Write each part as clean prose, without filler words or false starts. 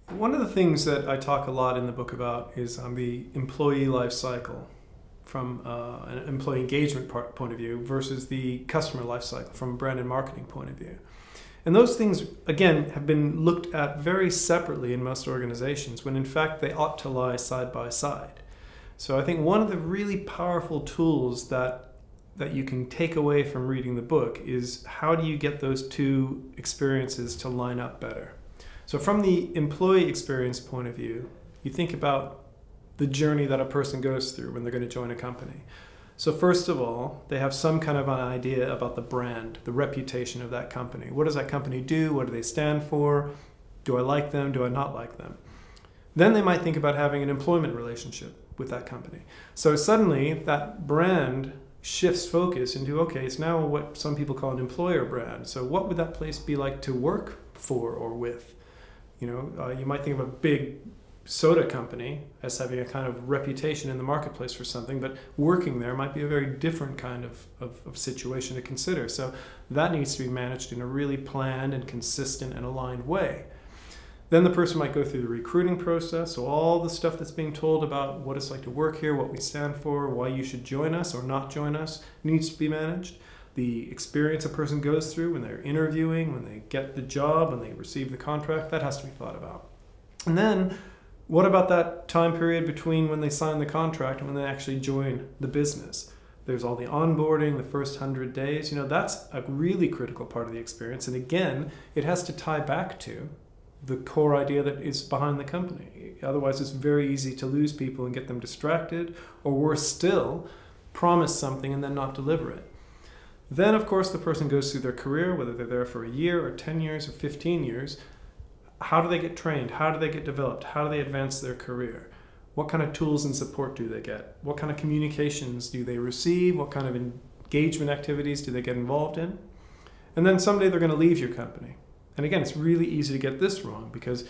One of the things that I talk a lot in the book about is the employee life cycle from an employee engagement point of view versus the customer life cycle from a brand and marketing point of view. And those things, again, have been looked at very separately in most organizations when in fact they ought to lie side by side. So I think one of the really powerful tools that you can take away from reading the book is how do you get those two experiences to line up better. So from the employee experience point of view, you think about the journey that a person goes through when they're going to join a company. So first of all, they have some kind of an idea about the brand, the reputation of that company. What does that company do? What do they stand for? Do I like them? Do I not like them? Then they might think about having an employment relationship with that company. So suddenly that brand shifts focus into, okay, it's now what some people call an employer brand. So what would that place be like to work for or with? You know, you might think of a big soda company as having a kind of reputation in the marketplace for something, but working there might be a very different kind of situation to consider. So that needs to be managed in a really planned and consistent and aligned way. Then the person might go through the recruiting process, so all the stuff that's being told about what it's like to work here, what we stand for, why you should join us or not join us needs to be managed. The experience a person goes through when they're interviewing, when they get the job, when they receive the contract, that has to be thought about. And then what about that time period between when they sign the contract and when they actually join the business? There's all the onboarding, the first 100 days, you know, that's a really critical part of the experience. And again, it has to tie back to the core idea that is behind the company. Otherwise, it's very easy to lose people and get them distracted, or worse still, promise something and then not deliver it. Then, of course, the person goes through their career, whether they're there for a year or 10 years or 15 years. How do they get trained? How do they get developed? How do they advance their career? What kind of tools and support do they get? What kind of communications do they receive? What kind of engagement activities do they get involved in? And then someday they're going to leave your company. And again, it's really easy to get this wrong because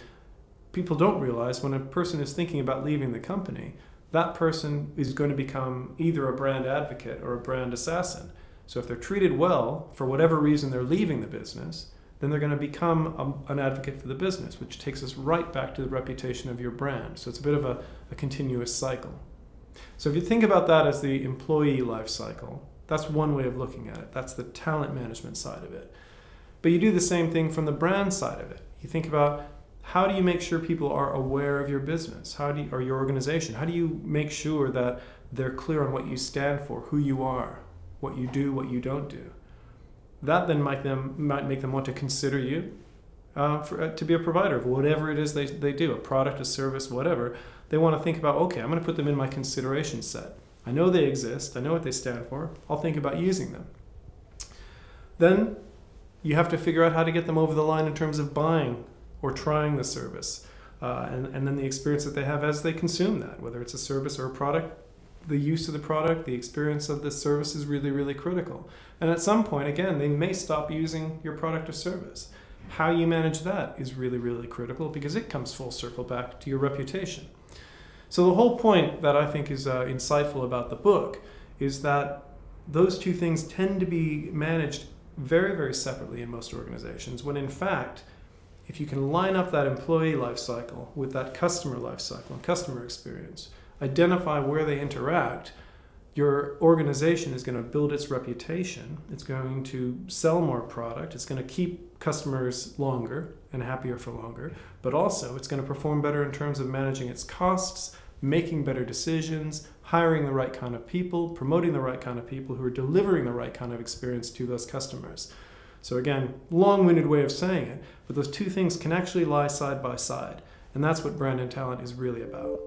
people don't realize when a person is thinking about leaving the company, that person is going to become either a brand advocate or a brand assassin. So if they're treated well, for whatever reason they're leaving the business, then they're going to become an advocate for the business, which takes us right back to the reputation of your brand. So it's a bit of a continuous cycle. So if you think about that as the employee life cycle, that's one way of looking at it. That's the talent management side of it. But you do the same thing from the brand side of it. You think about how do you make sure people are aware of your business, or your organization? How do you make sure that they're clear on what you stand for, who you are, what you do, what you don't do? That then might make them want to consider you to be a provider of whatever it is they do, a product, a service, whatever. They want to think about, okay, I'm going to put them in my consideration set. I know they exist. I know what they stand for. I'll think about using them. Then you have to figure out how to get them over the line in terms of buying or trying the service, and then the experience that they have as they consume that, whether it's a service or a product. The use of the product, the experience of the service is really, really critical. And at some point, again, they may stop using your product or service. How you manage that is really, really critical because it comes full circle back to your reputation. So the whole point that I think is insightful about the book is that those two things tend to be managed very, very separately in most organizations, when in fact, if you can line up that employee life cycle with that customer life cycle and customer experience, identify where they interact, your organization is going to build its reputation. It's going to sell more product. It's going to keep customers longer and happier for longer, but also it's going to perform better in terms of managing its costs, making better decisions, hiring the right kind of people, promoting the right kind of people who are delivering the right kind of experience to those customers. So again, long-winded way of saying it, but those two things can actually lie side by side. And that's what brand and talent is really about.